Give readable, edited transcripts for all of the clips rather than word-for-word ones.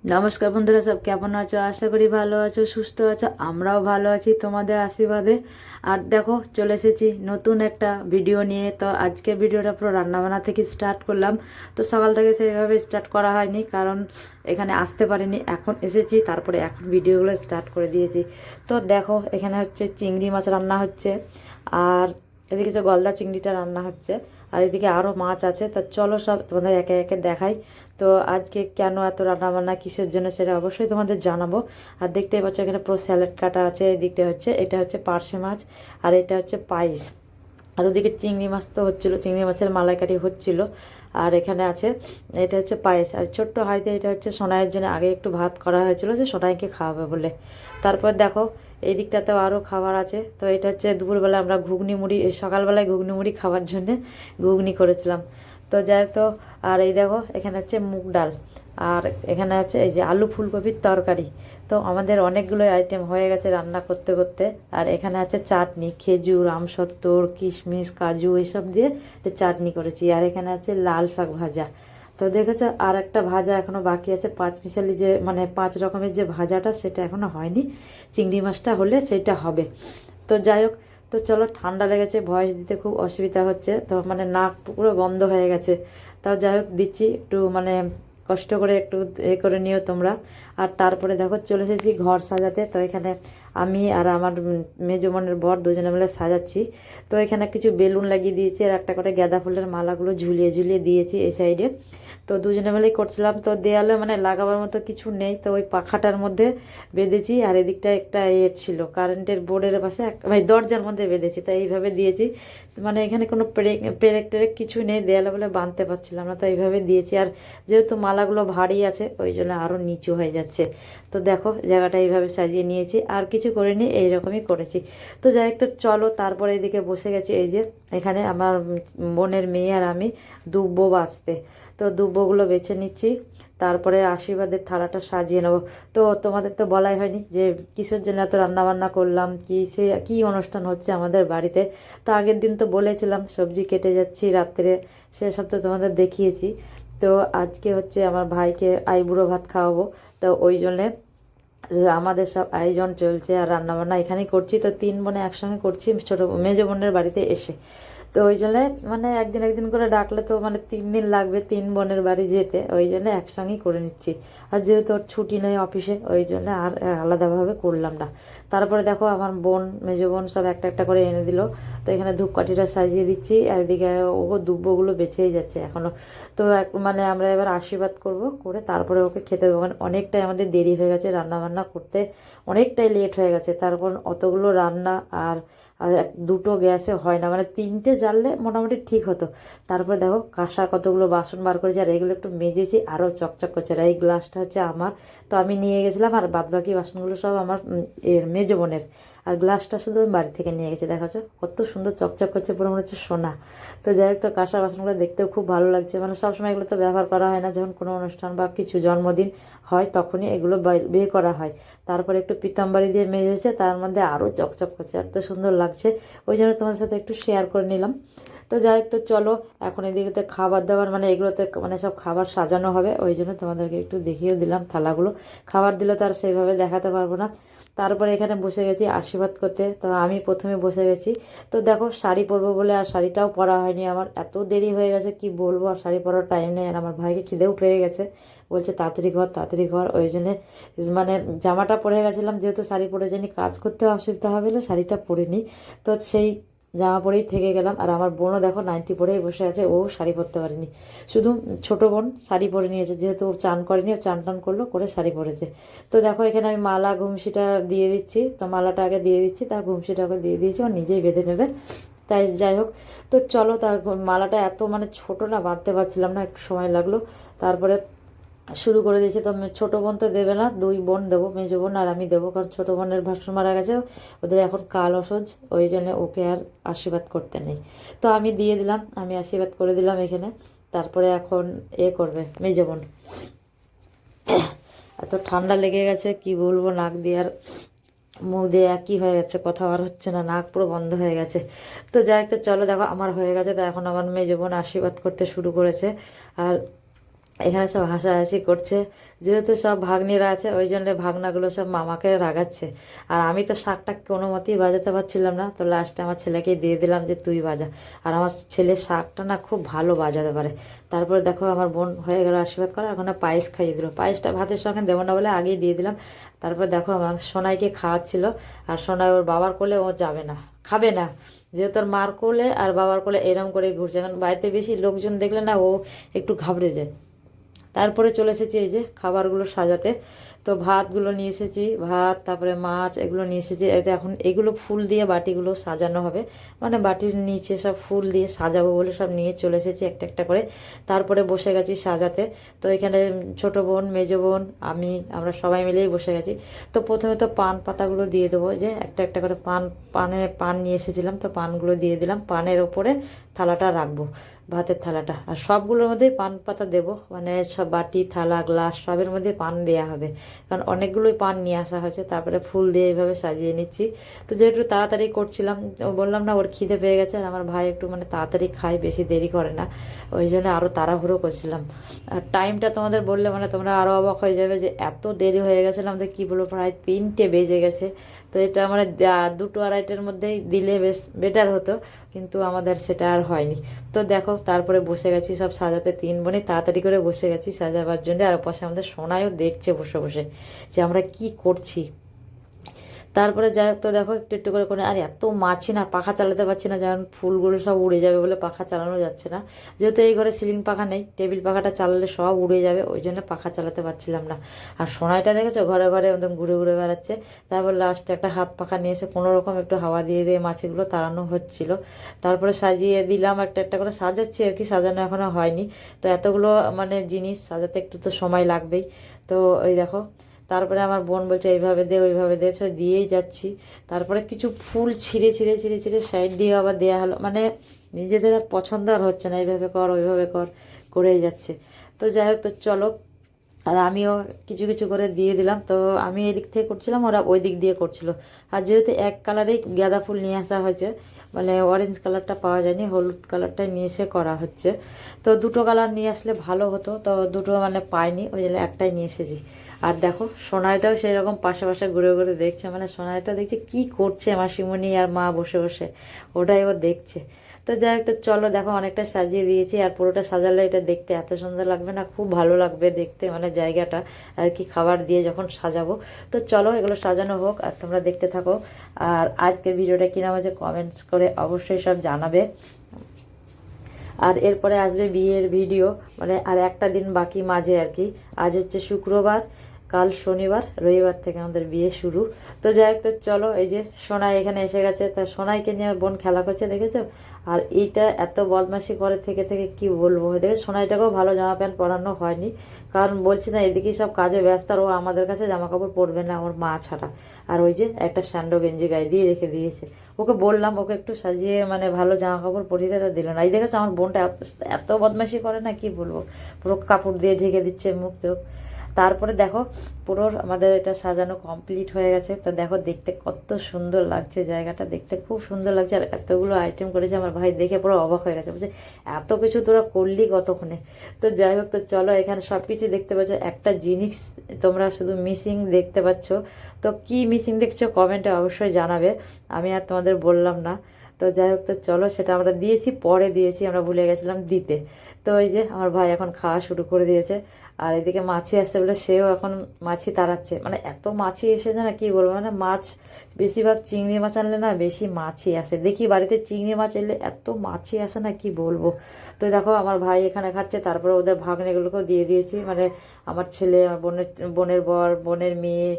নমস্কার বন্ধুরা, সব কেমন আছো? আশা করি ভালো আছো, সুস্থ আছো। আমরাও ভালো আছি তোমাদের আশীর্বাদে। আর দেখো, চলে এসেছি নতুন একটা ভিডিও নিয়ে। তো আজকে ভিডিওটা পুরো রান্নাবান্না থেকে স্টার্ট করলাম। তো সকাল থেকে সেইভাবে স্টার্ট করা হয়নি, কারণ এখানে আসতে পারিনি। এখন এসেছি, তারপরে এখন ভিডিওগুলো স্টার্ট করে দিয়েছি। তো দেখো, এখানে হচ্ছে চিংড়ি মাছ রান্না হচ্ছে, আর এদিকে যে গলদা চিংড়িটা রান্না হচ্ছে, আর এদিকে আরও মাছ আছে। তো চলো সব তোমাদের একে একে দেখাই। তো আজকে কেন এত রান্নাবান্না, কিসের জন্য, সেটা অবশ্যই তোমাদের জানাবো। আর দেখতেই পাচ্ছ এখানে পুরো স্যালাড কাটা আছে। এই দিকটা হচ্ছে, এটা হচ্ছে পার্শে মাছ, আর এটা হচ্ছে পাইস। আর ওদিকে চিংড়ি মাছ তো হচ্ছিলো, চিংড়ি মাছের মালাইকারি হচ্ছিল। আর এখানে আছে, এটা হচ্ছে পায়েস। আর ছোট্ট হাঁড়িতে এটা হচ্ছে সোনাইয়ের জন্য আগে একটু ভাত করা হয়েছিল, যে সোনাইকে খাওয়াবে বলে। তারপর দেখো, এই দিকটাতেও আরও খাবার আছে। তো এটা হচ্ছে দুপুরবেলা আমরা ঘুগনি মুড়ি, সকালবেলায় ঘুগনি মুড়ি খাওয়ার জন্যে ঘুগনি করেছিলাম। তো যাই হোক, তো আর এই দেখো, এখানে হচ্ছে মুগ ডাল, আর এখানে আছে এই যে আলু ফুলকপির তরকারি। তো আমাদের অনেকগুলো আইটেম হয়ে গেছে রান্না করতে করতে। আর এখানে আছে চাটনি, খেজুর, আমসত্ত্বর, কিশমিশ, কাজু এসব দিয়ে চাটনি করেছি। আর এখানে আছে লাল শাক ভাজা। তো দেখেছো, আর একটা ভাজা এখনও বাকি আছে, পাঁচ মিশালি, যে মানে 5 রকমের যে ভাজাটা, সেটা এখনও হয়নি। চিংড়ি মাছটা হলে সেটা হবে। তো যাই হোক, তো চলো, ঠান্ডা লেগেছে, ভয়েস দিতে খুব অসুবিধা হচ্ছে, তো মানে নাক পুরো বন্ধ হয়ে গেছে। তাও যাই হোক, দিচ্ছি একটু, মানে কষ্ট করে একটু করে নিও তোমরা। আর তারপরে দেখো, চলে এসেছি ঘর সাজাতে। তো এখানে আমি আর আমার মেজো বোনের বর দুজনে মিলে সাজাচ্ছি। তো এখানে কিছু বেলুন লাগিয়ে দিয়েছি, আর একটা করে গাঁদা ফুলের মালাগুলো ঝুলিয়ে ঝুলিয়ে দিয়েছি এই সাইডে। তো দুজনে মিলেই করছিলাম। তো দেয়ালে মানে লাগাবার মতো কিছু নেই, তো ওই পাখাটার মধ্যে বেঁধেছি। আর এদিকটা একটা ছিল কারেন্টের বোর্ডের পাশে, মানে দরজার মধ্যে বেঁধেছি, তাই এইভাবে দিয়েছি। মানে এখানে কোনো পেরেক পেরেক টেরেক কিছু নেই, দেয়ালে বলে বাঁধতে পারছিলাম না, তো এইভাবে দিয়েছি। আর যেহেতু মালাগুলো ভারী আছে, ওই জন্য আরও নিচু হয়ে যাচ্ছে। তো দেখো, জায়গাটা এইভাবে সাজিয়ে নিয়েছি, আর কিছু করিনি, এইরকমই করেছি। তো যাই হোক, তো চলো, তারপরে এদিকে বসে গেছি। এই যে এখানে আমার বোনের মেয়ে আর আমি দুব্বো বাছতে। তো দুব্বোগুলো বেছে নিচ্ছি, তারপরে আশীর্বাদের থালাটা সাজিয়ে নেবো। তো তোমাদের তো বলাই হয়নি যে কিসের জন্য এত রান্নাবান্না করলাম, কী অনুষ্ঠান হচ্ছে আমাদের বাড়িতে। তো আগের দিন তো বলেছিলাম সবজি কেটে যাচ্ছি রাত্রে, সেসব তো তোমাদের দেখিয়েছি। তো আজকে হচ্ছে আমার ভাইকে আইবুড়ো ভাত খাওয়াবো। তো ওই জন্যে আমাদের সব আয়োজন চলছে, আর রান্নাবান্না এখানেই করছি। তো 3 বোনে একসঙ্গে করছি, ছোটো মেজো বোনের বাড়িতে এসে। তো ওই জন্যে মানে একদিন একদিন করে ডাকলে তো মানে 3 দিন লাগবে 3 বোনের বাড়ি যেতে, ওই জন্য একসঙ্গেই করে নিচ্ছি। আর যেহেতু ওর ছুটি নেই অফিসে, ওই জন্য আর আলাদাভাবে করলাম না। তারপরে দেখো, আমার বোন, মেজো বোন সব একটা একটা করে এনে দিল। তো এখানে ধূপকাঠিটা সাজিয়ে দিচ্ছি, আর এদিকে ও দুব্বগুলো বেঁচেই যাচ্ছে এখনও। তো মানে আমরা এবার আশীর্বাদ করব, করে তারপরে ওকে খেতে দেবো। কারণ অনেকটাই আমাদের দেরি হয়ে গেছে, রান্নাবান্না করতে অনেকটাই লেট হয়ে গেছে। তারপর অতগুলো রান্না, আর দুটো গ্যাসে হয় না, মানে 3টে জ্বাললে মোটামুটি ঠিক হতো। তারপরে দেখো, কাঁসা কতগুলো বাসন বার করেছি, আর এগুলো একটু মেজেছি, আরও চকচক করছে। আর এই গ্লাসটা হচ্ছে আমার, তো আমি নিয়ে গেছিলাম। আর বাদবাকি বাসনগুলো সব আমার এর মেজো বোনের। আর গ্লাসটা শুধু আমি বাড়ি থেকে নিয়ে গেছি। দেখা যাচ্ছে কত সুন্দর চকচক করছে, পুরো মনে হচ্ছে সোনা। তো যাই হোক, তো কাঁসা বাসনগুলো দেখতেও খুব ভালো লাগছে। মানে সবসময় এগুলো তো ব্যবহার করা হয় না, যখন কোনো অনুষ্ঠান বা কিছু জন্মদিন হয় তখনই এগুলো বের করা হয়। তারপরে একটু পিতাম্বরী দিয়ে মেজেছে, তার মধ্যে আরও চকচক করছে, এত সুন্দর লাগছে। ওই জন্য তোমার সাথে একটু শেয়ার করে নিলাম। তো যাই হোক, তো চলো, এখন এদিকে খাবার দাবার, মানে এগুলোতে মানে সব খাবার সাজানো হবে, ওই জন্য তোমাদেরকে একটু দেখিয়ে দিলাম থালাগুলো। খাবার দিলে তো আর সেইভাবে দেখাতে পারবো না। তারপরে এখানে বসে গেছি আশীর্বাদ করতে। তো আমি প্রথমে বসে গেছি। তো দেখো, শাড়ি পরবো বলে আর শাড়িটাও পরা হয়নি, আমার এত দেরি হয়ে গেছে কি বলবো, আর শাড়ি পরার টাইম নেই। আর আমার ভাইকে খিদেও পেয়ে গেছে, বলছে তাড়াতাড়ি ঘর তাড়াতাড়ি ঘর, ওই জন্যে মানে জামাটা পরে গেছিলাম, যেহেতু শাড়ি পরে জানি কাজ করতে অসুবিধা হবে বলে শাড়িটা পরে নিই। তো সেই জামা পরেই থেকে গেলাম। আর আমার বোনও দেখো নাইটি পরেই বসে আছে, ও শাড়ি পরতে পারেনি। শুধু ছোটো বোন শাড়ি পরে নিয়েছে, যেহেতু ও চান করেনি, ও চান টান করলো, করে শাড়ি পরেছে। তো দেখো, এখানে আমি মালা ঘুমসিটা দিয়ে দিচ্ছি। তো মালাটা আগে দিয়ে দিচ্ছি, তার ঘুমসিটা আগে দিয়ে দিয়েছি, ও নিজেই বেঁধে নেবে। তাই যাই হোক, তো চলো, তার মালাটা এত মানে ছোটো না, বাঁধতে পারছিলাম না, একটু সময় লাগলো। তারপরে শুরু করে দিয়েছে। তো ছোটো বোন তো দেবে না, 2 বোন দেবো, মেজো বোন আর আমি দেবো, কারণ ছোটো বোনের ভাসুর মারা গেছে, ওদের এখন কাল অসহ্য, ওই জন্য ওকে আর আশীর্বাদ করতে নেই। তো আমি দিয়ে দিলাম, আমি আশীর্বাদ করে দিলাম এখানে। তারপরে এখন করবে মেজো বোন। এত ঠান্ডা লেগে গেছে কি বলবো, নাক দিয়ে আর মুখ দিয়ে একই হয়ে যাচ্ছে, কথা আর হচ্ছে না, নাক পুরো বন্ধ হয়ে গেছে। তো যাই হোক, তো চলো, দেখো আমার হয়ে গেছে। তো এখন আমার মেজো বোন আশীর্বাদ করতে শুরু করেছে। আর এখানে সব হাসাহাসি করছে, যেহেতু সব ভাগ্নিরা আছে ওই জন্য ভাগনাগুলো সব মামাকে রাগাচ্ছে। আর আমি তো শাকটা কোনো মতেই বাজাতে পারছিলাম না, তো লাস্টে আমার ছেলেকে দিয়ে দিলাম যে তুই বাজা। আর আমার ছেলে শাকটা না খুব ভালো বাজাতে পারে। তারপরে দেখো আমার বোন হয়ে গেল আশীর্বাদ করা, ওখানে পায়েস খাইয়ে দিল। পায়েসটা ভাতের সঙ্গে দেবো না বলে আগেই দিয়ে দিলাম। তারপর দেখো আমার সোনাইকে খাওয়াচ্ছিল, আর সোনাই ওর বাবার কোলে ও যাবে না, খাবে না, যেহেতু ওর মার কোলে আর বাবার কোলে এরম করে ঘুরছে। কারণ বাড়িতে বেশি লোকজন দেখলে না ও একটু ঘাবড়ে যায়। তারপরে চলে এসেছি এই যে খাবারগুলো সাজাতে। তো ভাতগুলো নিয়ে এসেছি, ভাত তারপরে মাছ এগুলো নিয়ে এসেছি। এতে এখন এগুলো ফুল দিয়ে বাটিগুলো সাজানো হবে, মানে বাটির নিচে সব ফুল দিয়ে সাজাবো বলে সব নিয়ে চলে এসেছি একটা একটা করে। তারপরে বসে গেছি সাজাতে। তো এখানে ছোট বোন, মেজো বোন, আমরা সবাই মিলেই বসে গেছি। তো প্রথমে তো পান পাতাগুলো দিয়ে দেবো, যে একটা একটা করে পান নিয়ে এসেছিলাম, তো পানগুলো দিয়ে দিলাম। পানের ওপরে থালাটা রাখবো, ভাতের থালাটা। আর সবগুলোর মধ্যেই পান পাতা দেবো, মানে সব বাটি থালা গ্লাস সবের মধ্যে পান দেওয়া হবে, কারণ অনেকগুলোই পান নিয়ে আসা হয়েছে। তারপরে ফুল দিয়ে এইভাবে সাজিয়ে নিচ্ছি। তো যেহেতু তাড়াতাড়ি করছিলাম, বললাম না ওর খিদে পেয়ে গেছে, আর আমার ভাই একটু মানে তাড়াতাড়ি খায়, বেশি দেরি করে না, ওই জন্য আরও তাড়াহুড়ো করছিলাম। আর টাইমটা তোমাদের বললে মানে তোমরা আরও অবাক হয়ে যাবে যে এত দেরি হয়ে গেছিলাম, তো কী বলবো, প্রায় 3টে বেজে গেছে। তো এটা মানে 2-2-2.5-টের মধ্যেই দিলে বেশ বেটার হতো, কিন্তু আমাদের সেটা আর হয়নি। তো দেখো তারপরে বসে গেছি সব সাজাতে, 3 বোনই তাড়াতাড়ি করে বসে গেছি সাজাবার জন্য। আর পাশে আমাদের সোনাইও দেখছে বসে বসে যে আমরা কি করছি। তারপরে যাই হোক, তো দেখো একটু একটু করে করে, আর এত মাছি না, পাখা চালাতে পারছি না, যেমন ফুলগুলো সব উড়ে যাবে বলে পাখা চালানো যাচ্ছে না। যেহেতু এই ঘরে সিলিং পাখা নেই, টেবিল পাখাটা চালালে সব উড়ে যাবে, ওই জন্য পাখা চালাতে পারছিলাম না। আর সোনাইটা দেখেছো ঘরে ঘরে একদম ঘুরে ঘুরে বেড়াচ্ছে। তারপর লাস্টে একটা হাত পাখা নিয়ে এসে কোনো রকম একটু হাওয়া দিয়ে দিয়ে মাছিগুলো তাড়ানো হচ্ছিল। তারপরে সাজিয়ে দিলাম, একটা একটা করে সাজাচ্ছি আর কি, সাজানো এখনও হয়নি। তো এতগুলো মানে জিনিস সাজাতে একটু তো সময় লাগবেই। তো ওই দেখো, তারপরে আমার বোন বলছে এইভাবে দে ওইভাবে দে, সে দিয়েই যাচ্ছি। তারপরে কিছু ফুল ছিঁড়ে ছিঁড়ে ছিঁড়ে ছিঁড়ে সাইড দিয়ে আবার দেওয়া হলো, মানে নিজেদের আর পছন্দ আর হচ্ছে না, এইভাবে কর ওইভাবে কর করেই যাচ্ছে। তো যাই হোক, তো চলো। আর আমিও কিছু কিছু করে দিয়ে দিলাম। তো আমি এদিক থেকে করছিলাম, ওরা ওই দিক দিয়ে করছিল। আর যেহেতু এক কালারেই গাঁদা ফুল নিয়ে আসা হয়েছে, মানে অরেঞ্জ কালারটা পাওয়া যায়নি, হলুদ কালারটাই নিয়ে এসে করা হচ্ছে। তো দুটো কালার নিয়ে আসলে ভালো হতো, তো দুটো মানে পাইনি, ওই জন্য একটাই নিয়ে এসেছি। আর দেখো সোনাইটাও সেই রকম পাশে পাশে ঘুরে ঘুরে দেখছে, মানে সোনাইটা দেখছে কি করছে মাসিমণি আর মা বসে বসে, ওটাই ও দেখছে। তো যাই হোক, তো চলো দেখো অনেকটা সাজিয়ে দিয়েছি। আর পুরোটা সাজালে এটা দেখতে এত সুন্দর লাগবে না, খুব ভালো লাগবে দেখতে, মানে জায়গাটা আর কি, খাবার দিয়ে যখন সাজাবো। তো চলো এগুলো সাজানো হোক আর তোমরা দেখতে থাকো। আর আজকের ভিডিওটা কিরকম আছে কমেন্টস করে অবশ্যই সব জানাবে। আর এরপরে আসবে বিয়ের ভিডিও, মানে আর একটা দিন বাকি মাঝে আর কি। আজ হচ্ছে শুক্রবার, কাল শনিবার, রবিবার থেকে আমাদের বিয়ে শুরু। তো যাই হোক, তো চলো, এই যে সোনাই এখানে এসে গেছে। তা সোনাইকে নিয়ে আমার বোন খেলা করছে, দেখেছো? আর এইটা এত বদমাশি করে থেকে থেকে কি বলবো, দেখে সোনাইটাকেও ভালো জামা প্যান্ট পরানো হয়নি, কারণ বলছি না এদিকেই সব কাজে ব্যস্ত, আর ও আমাদের কাছে জামা কাপড় পরবে না ওর মা ছাড়া। আর ওই যে একটা স্যান্ডো গেঞ্জি গায়ে দিয়ে রেখে দিয়েছে। ওকে বললাম ওকে একটু সাজিয়ে মানে ভালো জামা কাপড় পরিয়ে তা দিল না। এই দেখেছো আমার বোনটা এত বদমাশি করে না, কি বলবো, পুরো কাপড় দিয়ে ঢেকে দিচ্ছে মুখ চোখ। তারপরে দেখো পুরো আমাদের এটা সাজানো কমপ্লিট হয়ে গেছে। তো দেখো দেখতে কত সুন্দর লাগছে, জায়গাটা দেখতে খুব সুন্দর লাগছে। আর এতগুলো আইটেম করেছে, আমার ভাই দেখে পুরো অবাক হয়ে গেছে, বলছে এত কিছু তোরা করলি কতক্ষণে। তো যাই হোক, তো চলো এখানে সব কিছু দেখতে পাচ্ছ, একটা জিনিস তোমরা শুধু মিসিং দেখতে পাচ্ছ। তো কি মিসিং দেখছো কমেন্টে অবশ্যই জানাবে, আমি আর তোমাদের বললাম না। তো যাই হোক, তো চলো, সেটা আমরা দিয়েছি, পরে দিয়েছি, আমরা ভুলে গেছিলাম দিতে। তো ওই যে আমার ভাই এখন খাওয়া শুরু করে দিয়েছে। আর এদিকে মাছি আসছে বলে সেও এখন মাছি তাড়াচ্ছে, মানে এত মাছি এসেছে না কি বলবো, মানে মাছ বেশিরভাগ চিংড়ি মাছ আনলে না বেশি মাছি আসে, দেখি বাড়িতে চিংড়ি মাছ এলে এত মাছি আসে না কি বলবো। তো দেখো আমার ভাই এখানে খাচ্ছে, তারপরে ওদের ভাগ্নেগুলোকেও দিয়ে দিয়েছি, মানে আমার ছেলে, আমার বোনের বর, বোনের মেয়ে,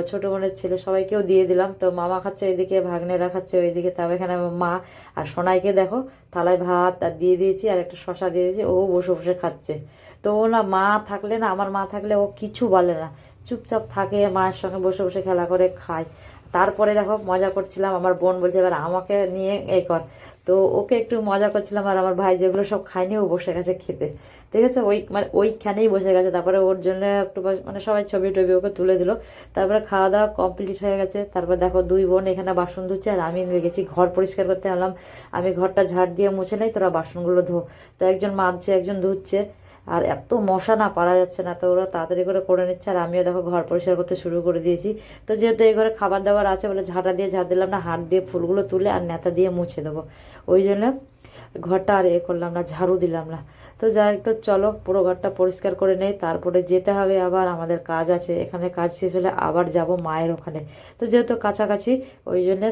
ছোট বোনের ছেলে, সবাইকেও দিয়ে দিলাম। তো মামা খাচ্ছে এদিকে, ভাগ্নেরা খাচ্ছে ওইদিকে, তারপর এখানে আমার মা আর সোনাইকে দেখো থালায় ভাত আর দিয়ে দিয়েছি, আর একটা শশা দিয়ে দিয়েছি, ও বসে বসে খাচ্ছে। তো ও না মা থাকলে না, আমার মা থাকলে ও কিছু বলে না, চুপচাপ থাকে, মায়ের সঙ্গে বসে বসে খেলা করে খায়। তারপরে দেখো মজা করছিলাম, আমার বোন বলছে এবার আমাকে নিয়ে এই কর, তো ওকে একটু মজা করছিলাম। আর আমার ভাই যেগুলো সব খায়নি ও বসে গেছে খেতে, ঠিক আছে, ওই মানে ওইখানেই বসে গেছে। তারপরে ওর জন্য একটু মানে সবাই ছবি টবি ওকে তুলে দিল। তারপরে খাওয়া দাওয়া কমপ্লিট হয়ে গেছে। তারপর দেখো দুই বোন এখানে বাসন ধুচ্ছে, আর আমি গেছি ঘর পরিষ্কার করতে। আনলাম আমি ঘরটা ঝাড় দিয়ে মুছে নেই, তোরা বাসনগুলো ধো। তো একজন মাজছে একজন ধুচ্ছে। আর এত মশা না পারা যাচ্ছে না, তো ওরা তাড়াতাড়ি করে নিচ্ছে আর আমিও দেখো ঘর পরিষ্কার করতে শুরু করে দিয়েছি। তো যেহেতু এই ঘরে খাবার দাবার আছে বলে ঝাঁটা দিয়ে ঝাঁট দিলাম না, হাত দিয়ে ফুলগুলো তুলে আর নেতা দিয়ে মুছে দেবো, ওই জন্য ঘরটা আর করলাম না, ঝাড়ু দিলাম না। তো যাই হোক, তো চলো পুরো ঘরটা পরিষ্কার করে নেই, তারপরে যেতে হবে আবার, আমাদের কাজ আছে এখানে, কাজ শেষ হলে আবার যাব মায়ের ওখানে। তো যেহেতু কাছাকাছি ওই জন্যে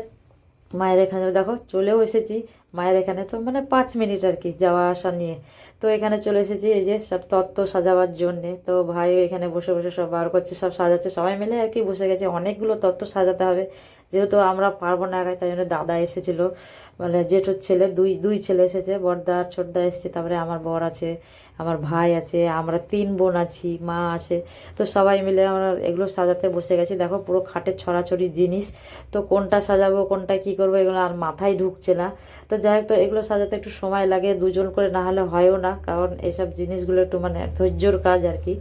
মায়ের এখানে দেখো চলেও এসেছি মায়ের এখানে, তো মানে 5 মিনিট আর কি যাওয়া আসা নিয়ে। তো এখানে চলে এসেছি এই যে সব তত্ত্ব সাজাবার জন্যে। তো ভাই এখানে বসে বসে সব বার করছে, সব সাজাচ্ছে, সবাই মিলে আর কি বসে গেছে, অনেকগুলো তত্ত্ব সাজাতে হবে, যেহেতু আমরা পারবো না একাই, তাই জন্য দাদা এসেছিল, মানে জেঠুর ছেলে, দুই দুই ছেলে এসেছে, বড়দা আর ছোটদা এসেছে, তারপরে আমার বর আছে, আমার ভাই আছে, আমরা 3 বোন আছি, মা আছে। তো সবাই মিলে আমরা এগুলো সাজাতে বসে গেছি। দেখো পুরো খাটের ছড়াছড়ি জিনিস, তো কোনটা সাজাবো কোনটা কি করবো এগুলো আর মাথায় ঢুকছে না। তো যাই হোক, তো এগুলো সাজাতে একটু সময় লাগে, দুজন করে না হলে হয়ও না, কারণ এইসব জিনিসগুলো একটু মানে ধৈর্যর কাজ আর কি।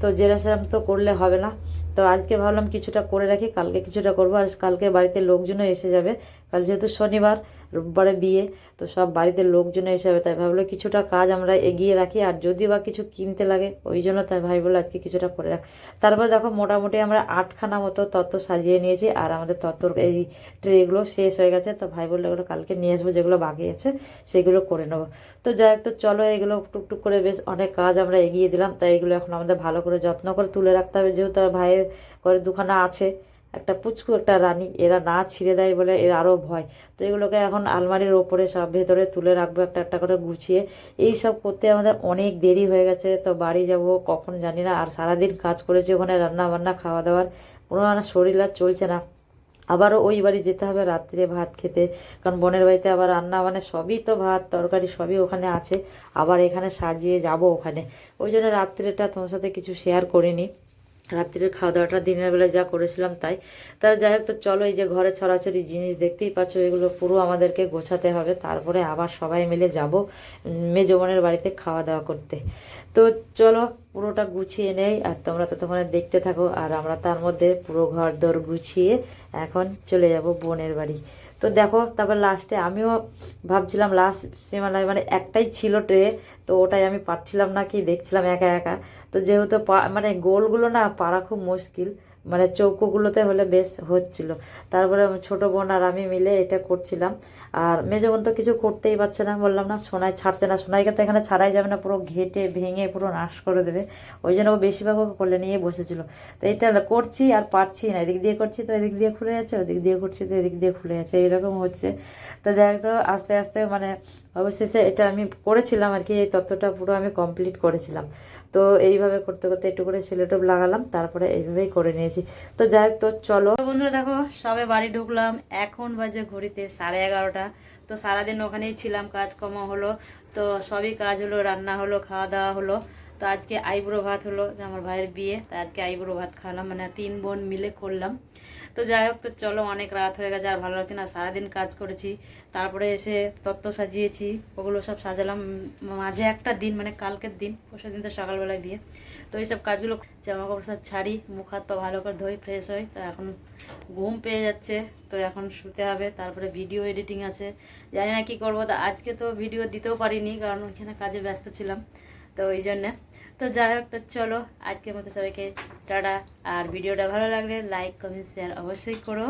তো যেরকম তো করলে হবে না। তো আজকে ভাবলাম কিছুটা করে রাখি, কালকে কিছুটা করবো, আর কালকে বাড়িতে লোকজনও এসে যাবে, কাল যেহেতু শনিবার, রোববারে বিয়ে, তো সব বাড়িতে লোকজন এসে যাবে, তাই ভাবলো কিছুটা কাজ আমরা এগিয়ে রাখি, আর যদি বা কিছু কিনতে লাগে ওই জন্য তাই ভাই বলে আজকে কিছুটা করে রাখ। তারপর দেখো মোটামুটি আমরা 8খানা মতো তত্ত্ব সাজিয়ে নিয়েছি, আর আমাদের তত্ত্বর এই ট্রেগুলো শেষ হয়ে গেছে, তো ভাই বললো এগুলো কালকে নিয়ে আসবো, যেগুলো বাকি আছে সেগুলো করে নেবো। তো যাই হোক, তো চলো এগুলো টুকটুক করে বেশ অনেক কাজ আমরা এগিয়ে দিলাম, তাই এগুলো এখন আমাদের ভালো করে যত্ন করে তুলে রাখতে হবে, যেহেতু ভাইয়ের ঘরে 2খানা আছে, একটা পুচকু একটা রানী, এরা না ছিঁড়ে দেয় বলে এর আরও ভয়। তো এগুলোকে এখন আলমারির ওপরে সব ভেতরে তুলে রাখবো একটা একটা করে গুছিয়ে। এই সব করতে আমাদের অনেক দেরি হয়ে গেছে, তো বাড়ি যাব কখন জানি না, আর সারাদিন কাজ করেছি ওখানে, রান্না বান্না খাওয়া দাওয়ার, কোনো না শরীর আর চলছে না। আবারও ওই বাড়ি যেতে হবে রাত্রে ভাত খেতে, কারণ বোনের বাড়িতে আবার রান্না মানে সবই তো ভাত তরকারি সবই ওখানে আছে, আবার এখানে সাজিয়ে যাব ওখানে, ওই জন্য রাত্রেটা তোমার সাথে কিছু শেয়ার করিনি, রাত্রির খাওয়া দাওয়াটা দিনের বেলা যা করেছিলাম তাই। তার যাই হোক, তো চলো এই যে ঘরে ছড়াছড়ি জিনিস দেখতেই পাচ্ছ, এগুলো পুরো আমাদেরকে গোছাতে হবে, তারপরে আবার সবাই মিলে যাব মেজো বোনের বাড়িতে খাওয়া দাওয়া করতে। তো চলো পুরোটা গুছিয়ে নেই, আর তোমরা ততক্ষণ দেখতে থাকো, আর আমরা তার মধ্যে পুরো ঘর দর গুছিয়ে এখন চলে যাব বোনের বাড়ি। তো দেখো তারপর লাস্টে আমিও ভাবছিলাম লাস্ট সীমানায় মানে একটাই ছিল ট্রে, তো ওটাই আমি পাচ্ছিলাম না কি দেখছিলাম একা একা। তো যেহেতু মানে গোলগুলো না পারা খুব মুশকিল, মানে চৌকোগুলোতে হলে বেশ হচ্ছিল। তারপরে ছোট বোন আর আমি মিলে এটা করছিলাম, আর মেজো বোন তো কিছু করতেই পারছে না, বললাম না সোনাই ছাড়ছে না, সোনাইকে তো এখানে ছাড়াই যাবে না, পুরো ঘেটে ভেঙে পুরো নাশ করে দেবে, ওই জন্য ও বেশিরভাগ ওকে কোলে নিয়ে বসেছিল। তো এটা করছি আর পারছি না, এদিক দিয়ে করছি তো এদিক দিয়ে খুলে যাচ্ছে, ওদিক দিয়ে করছি তো এদিক দিয়ে খুলে যাচ্ছে, এরকম হচ্ছে। তো যাই হোক, তো আস্তে আস্তে মানে অবশেষে এটা আমি করেছিলাম আর কি, এই তত্ত্বটা পুরো আমি কমপ্লিট করেছিলাম। তো এইভাবে করতে করতে একটু করে সেলোটেপ লাগালাম, তারপরে এইভাবেই করে নিয়েছি। তো যাই হোক, তো চলো বন্ধুরা, দেখো সবে বাড়ি ঢুকলাম, এখন বাজে ঘড়িতে 11:30। তো সারাদিন ওখানেই ছিলাম, কাজকর্ম হলো, তো সবই কাজ হলো, রান্না হলো, খাওয়া দাওয়া হলো। তো আজকে আইবুড়ো ভাত হলো, যে আমার ভাইয়ের বিয়ে, তাই আজকে আইবুড়ো ভাত খাওয়ালাম, মানে 3 বোন মিলে করলাম। তো যাই হোক, তো চলো অনেক রাত হয়ে গেছে, আর ভালো লাগছে না, সারাদিন কাজ করেছি, তারপরে এসে তত্ত্ব সাজিয়েছি, ওগুলো সব সাজালাম মাঝে একটা দিন, মানে কালকের দিন, পরশু দিন তো সকালবেলায় দিয়ে। তো এইসব কাজগুলো জামা কাপড় সব ছাড়ি, মুখ হাত পা ভালো করে ধুই, ফ্রেশ হই। তো এখন ঘুম পেয়ে যাচ্ছে, তো এখন শুতে হবে, তারপরে ভিডিও এডিটিং আছে, জানি না কী করবো। তো আজকে তো ভিডিও দিতেও পারিনি, কারণ ওইখানে কাজে ব্যস্ত ছিলাম, তো ওই জন্যে। তো যাই হোক, তো চলো আজকের মতো সবাইকে টাটা, আর ভিডিওটা ভালো লাগলে লাইক কমেন্ট শেয়ার অবশ্যই করো।